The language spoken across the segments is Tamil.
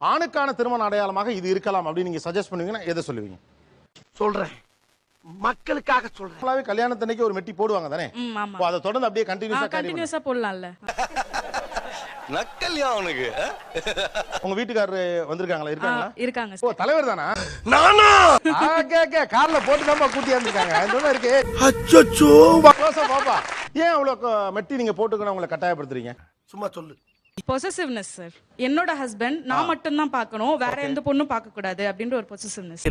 ஆணுக்கான திருமண அடையாளமாக இது இருக்கலாம் அப்படின்னு நீங்க சஜஸ்ட் பண்ணுவீங்கன்னா எதை சொல்லுவீங்க? சொல்றேன், மக்களுக்காக சொல்றேன். கல்யாணத்தன்னைக்கு ஒரு மெட்டி போடுவாங்க தானே? ஆமா. அதை தொடர்ந்து அப்படியே கண்டினியூஸா போடலாம்ல. நக்கல்யா அவனுக்கு. உங்க வீட்டுக்காரரு வந்திருக்காங்களா? இருக்காங்களா? இருக்காங்க. ஓ, தலைவர் தானா? நானா? கார்ல போட்டு தான் கூட்டி வந்திருக்காங்க. அதுதான் இருக்கு. அச்சச்சோ பாப்பா, ஏன் அவ்வளவு மெட்டி நீங்க போட்டுக்கணும் உங்களை கட்டாயப்படுத்துறீங்க? சும்மா சொல்லு. Possessiveness sir. என்னோட ஹஸ்பண்ட் நான் மட்டும் தான் பார்க்கணும், வேற எந்த பொண்ணும் பார்க்க கூடாது அப்படின்ற ஒரு பொசசிவ்னஸ்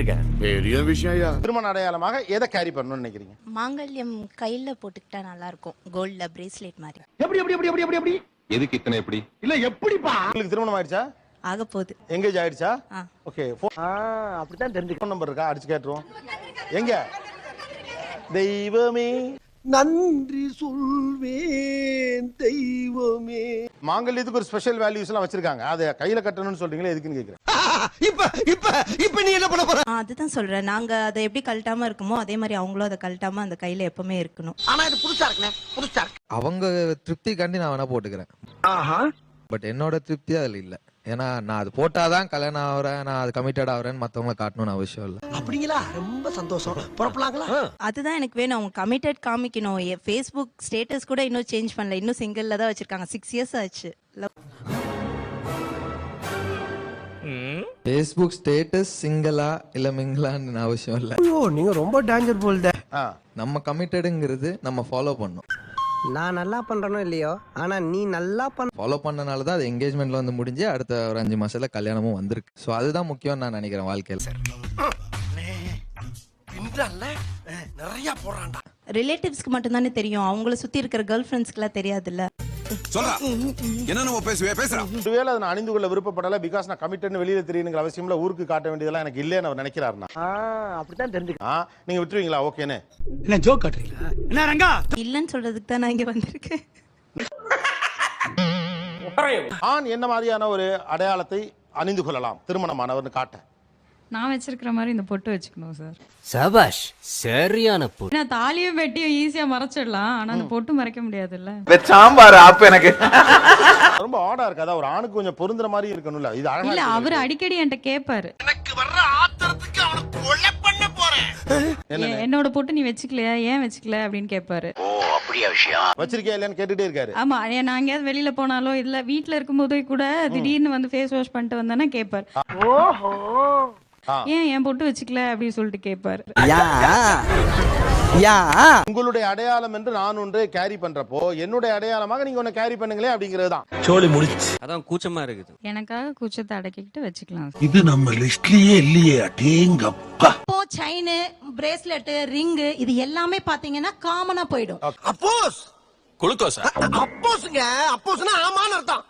பெரிய விஷயம். திருமண அடையாளமாக எதை கேரி பண்ணணும்னு நினைக்கிறீங்க? மாங்கல்யம் கையில போட்டுக்கிட்டா நல்லா இருக்கும், கோல்ட்ல பிரேஸ்லெட் மாதிரி. எப்படி எப்படி எப்படி எப்படி எப்படி? எதுக்கு இத்தனை எப்படி? இல்ல எப்படிப்பா? உங்களுக்கு திருமணம் ஆயிடுச்சா? ஆக போகுது. எங்கேஜ் ஆயிடுச்சா? ஓகே. அப்படிதான் தெரிஞ்சு. ஃபோன் நம்பர் இருக்கா? அடிச்சு கேட்டுருவோம். எங்க? தெய்வமே நன்றி சொல்வேன் தெய்வமே. மாங்கல்யத்துக்கு ஒரு ஸ்பெஷல் வேல்யூஸ் எல்லாம் வச்சிருக்காங்க. அதை கையில கட்டணும்னு சொல்றீங்களே, எதுக்குன்னு கேக்குறேன். இப்ப நீ என்ன பண்ண போற? அதுதான் சொல்றேன், நாங்க அதை எப்படி கழட்டாம இருக்குமோ அதே மாதிரி அவங்களும் அதை கழட்டாம அந்த கையில எப்பவுமே இருக்கணும். ஆனா இது புதுசா இருக்குனே, புதுசா இருக்கு. அவங்க திருப்திக்காண்டி நான் வேணா போட்டுக்கிறேன். ஆஹா. பட் என்னோட திருப்தி அதுல இல்ல. ஏன்னா நான் அது போட்டாதான் கல்யாணம் ஆகுறேன், நான் அது கமிட்டட் ஆகுறேன்னு மத்தவங்களை காட்டணும்னு அவசியம் இல்ல. அப்படிங்களா? ரொம்ப சந்தோஷம். புறப்படலாங்களா? அதுதான் எனக்கு வேணும். அவங்க கமிட்டட் காமிக்கணும். ஃபேஸ்புக் ஸ்டேட்டஸ் கூட இன்னும் சேஞ்ச் பண்ணல, இன்னும் சிங்கிள்ல தான் வச்சிருக்காங்க. 6 years ஆச்சு. ஃபேஸ்புக் ஸ்டேட்டஸ் சிங்கிளா இல்ல மிங்கிளான்னு அவசியம் இல்ல. ஐயோ, நீங்க ரொம்ப டேஞ்சர் போல்த. நம்ம கமிட்டடுங்கிறது நம்ம ஃபாலோ பண்ணணும். நான் நல்லா பண்றனோ இல்லையோ, ஆனா நீ நல்லா ஃபாலோ பண்ணனால தான் அது என்கேஜ்மெண்ட்ல வந்து முடிஞ்சு அடுத்த ஒரு 5 மாசத்துல கல்யாணமும் வந்திருக்கு. ஸோ அதுதான் முக்கியம் நான் நினைக்கிறேன் வாழ்க்கையில. நிறைய போறான்டா. ரிலேட்டிவ்ஸ்க்கு மட்டும் தானே தெரியும், அவங்கள சுத்தி இருக்கிற கேர்ள் ஃப்ரெண்ட்ஸ்க்குலாம் தெரியாதுல்ல. ஒருவேளை அதை நான் அணிந்து கொள்ள விருப்பப்படல, பிகாஸ் நான் கமிட்டட்னு வெளியில தெரியணுங்கிற அவசியம் இல்ல, ஊருக்கு காட்ட வேண்டியதெல்லாம் எனக்கு இல்லைன்னு அவர் நினைக்கிறாருன்னா அப்படிதான் தெரிஞ்சு. நீங்க விட்டுருவீங்களா? ஓகேன்னு என்ன ஜோக் காட்டுறீங்களா? என்ன ரங்கா? இல்லன்னு சொல்றதுக்கு தான் நான் இங்க வந்திருக்கேன். ஆண் என்ன மாதிரியான ஒரு அடையாளத்தை அணிந்து கொள்ளலாம் திருமணமானவர்னு காட்ட? நான் வச்சிருக்கிற மாதிரி இந்த பொட்டு வச்சுக்கணும் சார். சபாஷ், சரியான பொட்டு. நான் தாலியும் வெட்டியும் ஈஸியா மறைச்சிடலாம், ஆனா அந்த பொட்டு மறைக்க முடியாதுல்ல. சாம்பார் அப்ப எனக்கு ரொம்ப ஆடா இருக்காதா? ஒரு ஆணுக்கு கொஞ்சம் பொருந்துற மாதிரி இருக்கணும்ல. இது அழகா இல்ல, அவர் அடிக்கடி என்கிட்ட கேட்பாரு, எனக்கு வர்ற ஆத்திரத்துக்கு அவனை கொலை பண்ண போறேன். என்னோட பொட்டு நீ வச்சுக்கலையா, ஏன் வச்சுக்கல அப்படின்னு கேட்பாரு. வச்சிருக்கியா இல்லையான்னு கேட்டுட்டே இருக்காரு. ஆமா, நான் எங்கேயாவது வெளியில போனாலோ இல்ல வீட்டுல இருக்கும் போதே கூட திடீர்னு வந்து ஃபேஸ் வாஷ் பண்ணிட்டு வந்தேன்னா கேட்பாரு, ஓஹோ, ஏன் என் பொட்டு வச்சுக்கல அப்படின்னு சொல்லிட்டு கேட்பாரு. உங்களுடைய அடையாளம் என்று நான் ஒன்று கேரி பண்றப்போ என்னுடைய அடையாளமாக நீங்க ஒன்னு கேரி பண்ணுங்களே அப்படிங்கிறது தான். சோலி முடிச்சு. அதான் கூச்சமா இருக்குது. எனக்காக கூச்சத்தை அடக்கிக்கிட்டு வச்சுக்கலாம். இது நம்ம லிஸ்ட்லயே இல்லையே. அடேங்கப்பா. இப்போ செயின், பிரேஸ்லெட், ரிங் இது எல்லாமே பாத்தீங்கன்னா காமனா போயிடும். அப்போஸ் குளுக்கோஸ். அப்போஸ்ங்க, அப்போஸ்னா ஆமான்னு அர்த்தம்.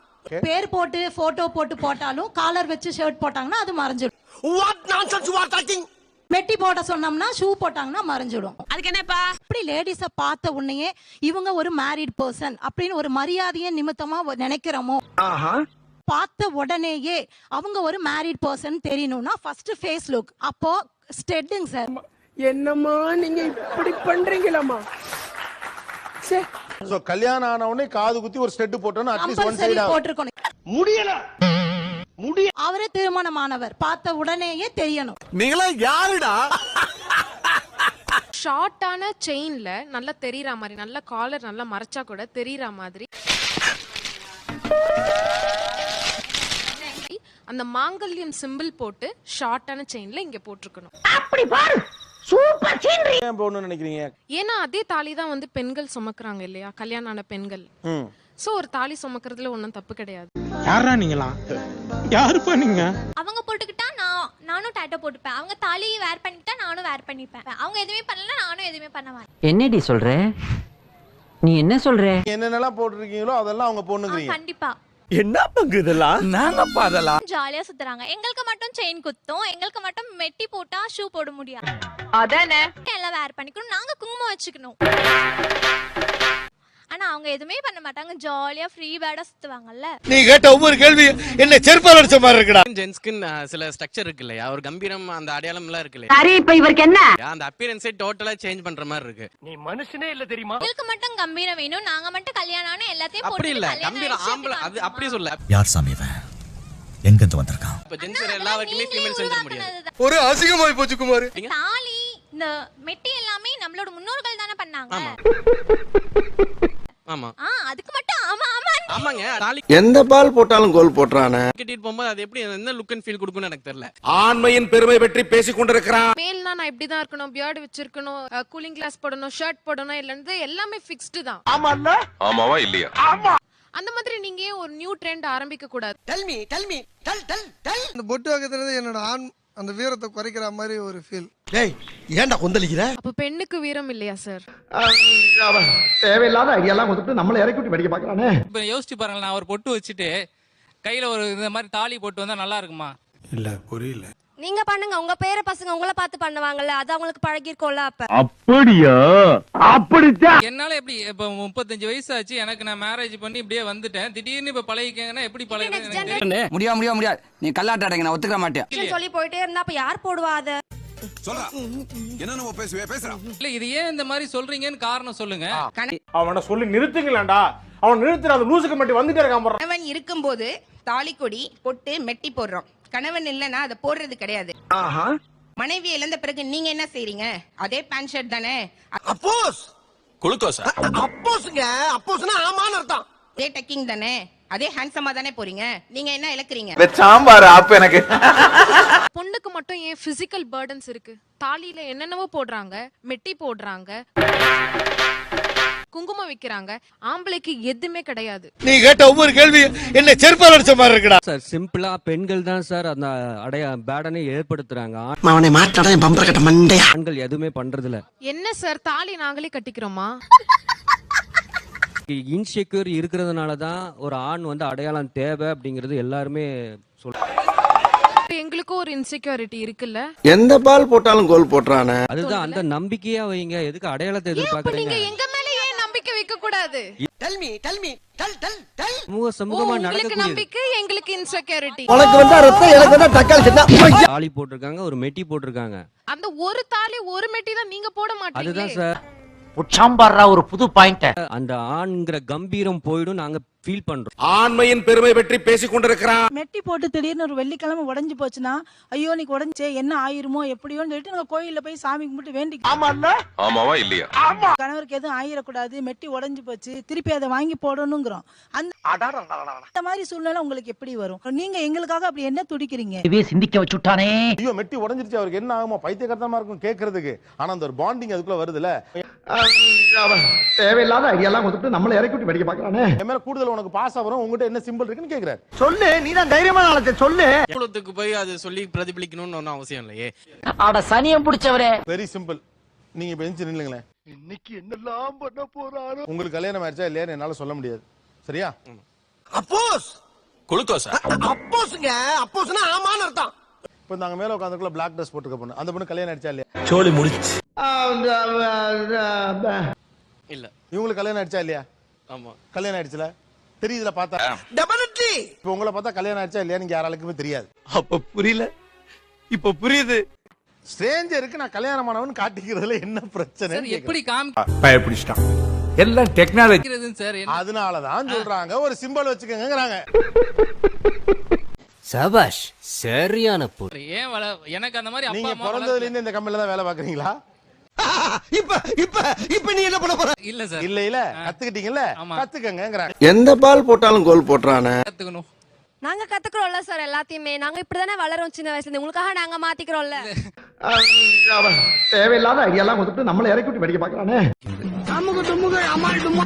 பேர் போட்டு போட்டோ போட்டு போட்டாலும் காலர் வச்சு ஷர்ட் போட்டாங்கன்னா அது மறைஞ்சிடும். What nonsense you are talking. மெட்டி போட சொன்னோம்னா ஷூ போட்டாங்கன்னா மறைஞ்சிடும். அதுக்கு என்னப்பா? அப்படி லேடிஸ பார்த்த உடனே இவங்க ஒரு மேரிட் பர்சன் அப்படின்னு ஒரு மரியாதையை நிமித்தமா நினைக்கிறோமோ, பார்த்த உடனேயே அவங்க ஒரு மேரிட் பர்சன் தெரியணும்னா ஃபர்ஸ்ட் ஃபேஸ் லுக், அப்போ ஸ்டெட்டிங் சார். என்னம்மா நீங்க இப்படி பண்றீங்களம்மா? சோ கல்யாணம் ஆன உடனே காது குத்தி ஒரு ஸ்டெட் போட்டோம்னா அட்லீஸ்ட் ஒன் கம்பல்சரி சைடு போட்டுருக்கணும். முடியல. அவரே திருமணமானவர், பார்த்த உடனேயே தெரியணும். நீங்களா யாருடா? ஷார்ட்டான செயின்ல நல்லா தெரியற மாதிரி, நல்ல காலர் நல்லா மறைச்சா கூட தெரியற மாதிரி அந்த மாங்கல்யம் சிம்பிள் போட்டு ஷார்ட்டான செயின்ல இங்க போட்டுருக்கணும். அப்படி பாரு, சூப்பர் சீனரி. ஏன் போகணும்னு நினைக்கிறீங்க? ஏன்னா அதே தாலி தான் வந்து பெண்கள் சுமக்குறாங்க இல்லையா, கல்யாணம் ஆன பெண்கள். சோ ஒரு தாலி சுமக்கிறதுல ஒன்னும் தப்பு கிடையாது. யாரா நீங்களா? யாருப்பா நீங்க? அவங்க போட்டுக்கிட்டா நானும் டாட்டோ போட்டுப்பேன், அவங்க தாலி வேர் பண்ணிக்கிட்டா நானும் வேர் பண்ணிப்பேன், அவங்க எதுவுமே பண்ணல நானும் எதுவுமே பண்ண மாட்டேன். என்னடி சொல்ற? நீ என்ன சொல்ற? என்னென்னலாம் போட்டுருக்கீங்களோ அதெல்லாம் அவங்க போடணுங்கிறீங்க. கண்டிப்பா. என்ன பங்கு இதெல்லாம்? நாங்கப்பா அதெல்லாம் ஜாலியா சுத்துறாங்க. எங்களுக்கு மட்டும் செயின் குத்தும், எங்களுக்கு மட்டும் மெட்டி போட்டா ஷூ போட முடியாது. அதானே எல்லாம் வேர் பண்ணிக்கணும், நாங்க குங்குமம் வச்சுக்கணும். ஆனா அவங்க எதுவுமே பண்ண மாட்டாங்க, ஜாலியா ஃப்ரீ பேடா சுத்துவாங்கல்ல. நீ கேட்ட ஒவ்வொரு கேள்வி என்ன செருப்பால அடிச்ச மாதிரி இருக்குடா. ஜென்ஸ்க்கு சில ஸ்ட்ரக்சர் இருக்கு இல்லையா, ஒரு கம்பீரம் அந்த அடையாளம் எல்லாம் இருக்கு இல்லையா. சரி, இப்ப இவருக்கு என்ன? அந்த அப்பியரன்ஸே டோட்டலா சேஞ்ச் பண்ற மாதிரி இருக்கு. நீ மனுஷனே இல்ல தெரியுமா? எங்களுக்கு மட்டும் கம்பீரம் வேணும், நாங்க மட்டும் கல்யாணம் எல்லாத்தையும் அப்படி இல்ல, கம்பீரம் ஆம்பளை அது அப்படி சொல்ல. யார் சாமி இவன்? எங்க இருந்து வந்திருக்கான்? இப்ப ஜென்சர் எல்லாருக்குமே ஃபீமேல் சென்சர் முடியாது. ஒரு அசிங்கமாய் போச்சு குமார். தாலி இந்த மெட்டி எல்லாமே நம்மளோட முன்னோர்கள் தானே பண்ணாங்க. ஆமா ஆமா அதுக்கு மட்டும் ஆமா ஆமா ஆமாங்க. தாலி எந்த பால் போட்டாலும் கோல் போட்டுறானே. கட்டிட்டு போகும்போது அது எப்படி என்ன லுக் அண்ட் ஃபீல் கொடுக்கும்னு எனக்கு தெரியல. ஆண்மையின் பெருமை பற்றி பேசிக் கொண்டிருக்கிறான். மேல்னா நான் இப்படி தான் இருக்கணும், பியர்டு வச்சிருக்கணும், கூலிங் கிளாஸ் போடணும், ஷர்ட் போடணும், இல்லைன்னு எல்லாமே ஃபிக்ஸ்டு தான். ஆமாவா இல்லையா? அந்த மாதிரி நீங்க ஏன் ஒரு நியூ ட்ரெண்ட் ஆரம்பிக்க கூடாது? அந்த பொட்டு வைக்கிறது என்னோட ஆண் அந்த வீரத்தை குறைக்கிற மாதிரி ஒரு ஃபீல். டேய் ஏன்டா கொந்தளிக்கிற? அப்ப பெண்ணுக்கு வீரம் இல்லையா சார்? தேவையில்லாத ஐடியாலாம் கொடுத்துட்டு நம்மள இறக்கி விட்டு படிக்க பார்க்கறானே. இப்ப யோசிச்சு பாருங்க, நான் ஒரு பொட்டு வச்சுட்டு கையில ஒரு இந்த மாதிரி தாலி போட்டு வந்தா நல்லா இருக்குமா? இல்ல புரியல. நீங்க பண்ணுங்க, உங்க பேர பசங்க உங்கள பார்த்து பண்ணுவாங்கல்ல, அது அவங்களுக்கு பழகி இருக்கும்ல. அப்ப அப்படியா? அப்படிதான். என்னால எப்படி இப்ப 35 வயசு ஆச்சு எனக்கு, நான் மேரேஜ் பண்ணி இப்படியே வந்துட்டேன். திடீர்னு இப்ப பழகிக்கங்கன்னா எப்படி பழகிறது? முடியாது. நீ கல்லாட்ட அடைங்க, நான் ஒத்துக்க மாட்டேன். சொல்லி போயிட்டே இருந்தா அப்ப யார் போடுவா அத? சொல்றா. என்ன நம்ம பேசுறா. இல்ல இது ஏன் இந்த மாதிரி சொல்றீங்கன்னு காரணம் சொல்லுங்க. அவனை சொல்லி நிறுத்துங்களேன்டா. அவன் நிறுத்துற அந்த லூசுக்கு மட்டும் வந்துட்டே இருக்கான் போறான். கணவன் இருக்கும்போது தாலி கொடி பொட்டு மெட்டி போடுறோம். கணவன் இல்லைன்னா அதை போடுறது கிடையாது. மனைவி இழந்த பிறகு நீங்க என்ன செய்றீங்க? அதே பேண்ட் ஷர்ட் தானே. அப்போஸ் குளுக்கோஸ் அப்போஸ்ங்க. அப்போஸ்னா ஆமான்னு அர்த்தம். அதே டக்கிங் தானே. அதே ஹேண்ட்ஸமா தானே போறீங்க. நீங்க என்ன இழக்குறீங்க? சாம்பார் அப்ப எனக்கு. பொண்ணுக்கு மட்டும் ஏன் பிசிக்கல் பர்டன்ஸ் இருக்கு? தாலியில என்னென்னவோ போடுறாங்க, மெட்டி போடுறாங்க, குங்குமம் வைக்கிறாங்க. ஆம்பளைக்கு எதுவுமே கிடையாது. நீ கேட்ட ஒவ்வொரு கேள்வி என்ன செருப்பால் அடிச்ச மாதிரி இருக்குடா. சார் சிம்பிளா பெண்கள் தான் சார் அந்த பேடனை ஏற்படுத்துறாங்க. அவனை மாட்டாடா என் பம்பர கட்ட மண்டையா. ஆண்கள் எதுவுமே பண்றது இல்ல. என்ன சார் தாலி நாங்களே கட்டிக்கிறோமா? இன்செக்யூர் இருக்கிறதுனால தான் ஒரு ஆண் வந்து அடையாளம் தேவை அப்படிங்கிறது எல்லாருமே சொல்றாங்க. எங்களுக்கும் ஒரு இன்செக்யூரிட்டி இருக்குல்ல. எந்த பால் போட்டாலும் கோல் போட்டுறானே. அதுதான் அந்த நம்பிக்கையா வைங்க. எதுக்கு அடையாளத்தை நீங்க எதிர்பார்க்கறீங்க? எங்க மேல ஏன் நம்பிக்கை வைக்க கூடாது? சமூகமா உங்களுக்கு நடக்கக்கூடிய நம்பிக்கை, எங்களுக்கு இன்செக்யூரிட்டி. உனக்கு வந்தா ரத்தம், எனக்கு வந்தா தக்காளி சட்னா. தாலி போட்டிருக்காங்க, ஒரு மெட்டி போட்டிருக்காங்க. அந்த ஒரு தாலி ஒரு மெட்டி தான் நீங்க போட மாட்டீங்க. அதுதான் சார் சாம்பாரா ஒரு புது பாயிண்ட். அந்த ஆண்ங்கிற கம்பீரம் போயிடும். நாங்க ஃபீல் பண்றோம். ஆண்மையின் பெருமை பற்றி பேசிக் கொண்டிருக்கிறான். மெட்டி போட்டு திடீர்னு ஒரு வெள்ளிக்கிழமை உடைஞ்சு போச்சுன்னா, ஐயோ நீ உடைஞ்சே என்ன ஆயிருமோ எப்படியோன்னு சொல்லிட்டு நாங்க கோயில்ல போய் சாமி கும்பிட்டு வேண்டிக்கிறோம். ஆமாவா இல்லையா? கணவருக்கு எதுவும் ஆயிடக்கூடாது, மெட்டி உடைஞ்சு போச்சு, திருப்பி அதை வாங்கி போடணுங்கிறோம். அந்த மாதிரி சூழ்நிலை உங்களுக்கு எப்படி வரும்? நீங்க எங்களுக்காக அப்படி என்ன துடிக்கிறீங்க? சிந்திக்க வச்சுட்டானே. ஐயோ மெட்டி உடைஞ்சிருச்சு, அவருக்கு என்ன ஆகுமோ, பைத்தியக்காரத்தமா இருக்கும் கேட்கறதுக்கு. ஆனா அந்த ஒரு பாண்டிங் அதுக்குள்ள வருதுல. தேவையில்லாத ஐடியாலாம் கொடுத்துட்டு நம்மள இறக்கி விட்டு படிக்க பார்க்கறானே. என் மேல கூடுதல் உனக்கு பாஸ் ஆவறோம், உங்ககிட்ட என்ன சிம்பிள் இருக்குன்னு கேக்குறாரு. சொல்லு, நீ தான் தைரியமான ஆளு, சொல்லு. குலத்துக்கு போய் அது சொல்லி பிரதிபலிக்கணும்னு ஒன்றும் அவசியம் இல்லையே. அட சனியம் பிடிச்சவரே. Very simple. நீங்க இப்ப எந்திச்சு நில்லுங்களேன். இன்னைக்கு என்னெல்லாம் பண்ண போறாரு. உங்களுக்கு கல்யாணம் ஆயிடுச்சா இல்லையான்னு என்னால சொல்ல முடியாது. சரியா? அப்போஸ் குளுக்கோஸ் அப்போஸ்ங்க. அப்போஸ்னா ஆமான்னு அர்த்தம். இப்ப நாங்க மேல உட்காந்துக்குள்ள பிளாக் ட்ரெஸ் போட்டுக்க பொண்ணு, அந்த பொண்ணு கல்யாணம் ஆயிடுச்சா இல்லையா? சோலி முடிச்சு. இல்ல. இவங்களுக்கு கல்யாணம் ஆயிடுச்சா இல்லையா? ஆமா கல்யாணம் ஆயிடுச்சுல. தெரியுதுல பார்த்தா. டெபினெட்லி. இப்ப உங்களை பார்த்தா கல்யாணம் ஆயிடுச்சா இல்லையா நீங்க யாராலுக்குமே தெரியாது. அப்ப புரியல, இப்ப புரியுது. ஸ்ட்ரேஞ்சருக்கு நான் கல்யாணமானவன் காட்டிக்கிறதுல என்ன பிரச்சனை? சார் எப்படி பயப்பிடிச்சிட்டான். எல்லாம் டெக்னாலஜி. காமிக்கிறதுன்னு சார்? அதனாலதான் சொல்றாங்க ஒரு சிம்பிள் வச்சுக்கங்கங்கறாங்க. சபாஷ், சரியான பொருள். ஏன் எனக்கு அந்த மாதிரி அப்பா நீங்க அம்மா பிறந்ததுல இருந்து இந்த கம்பெனில தான் வேலை பாக்குறீங்களா? இப்ப நீ என்ன பண்ண போற? இல்ல சார். இல்ல இல்ல கத்துக்கிட்டீங்கல்ல, கத்துக்கங்கங்கறாங்க. எந்த பால் போட்டாலும் கோல் போட்டுறானே. கத்துக்கணும். நாங்க கத்துக்கிறோம்ல சார் எல்லாத்தையுமே. நாங்க இப்படிதானே வளரோம் சின்ன வயசுல இருந்து. உங்களுக்காக நாங்க மாத்திக்கிறோம்ல. தேவையில்லாத ஐடியாலாம் கொடுத்துட்டு நம்மள இறக்கி விட்டு படிக்க பார்க்கறானே. அமுகு டுமுகு அமால் டுமா.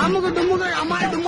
அமுகு டுமுகு அமால் டுமா.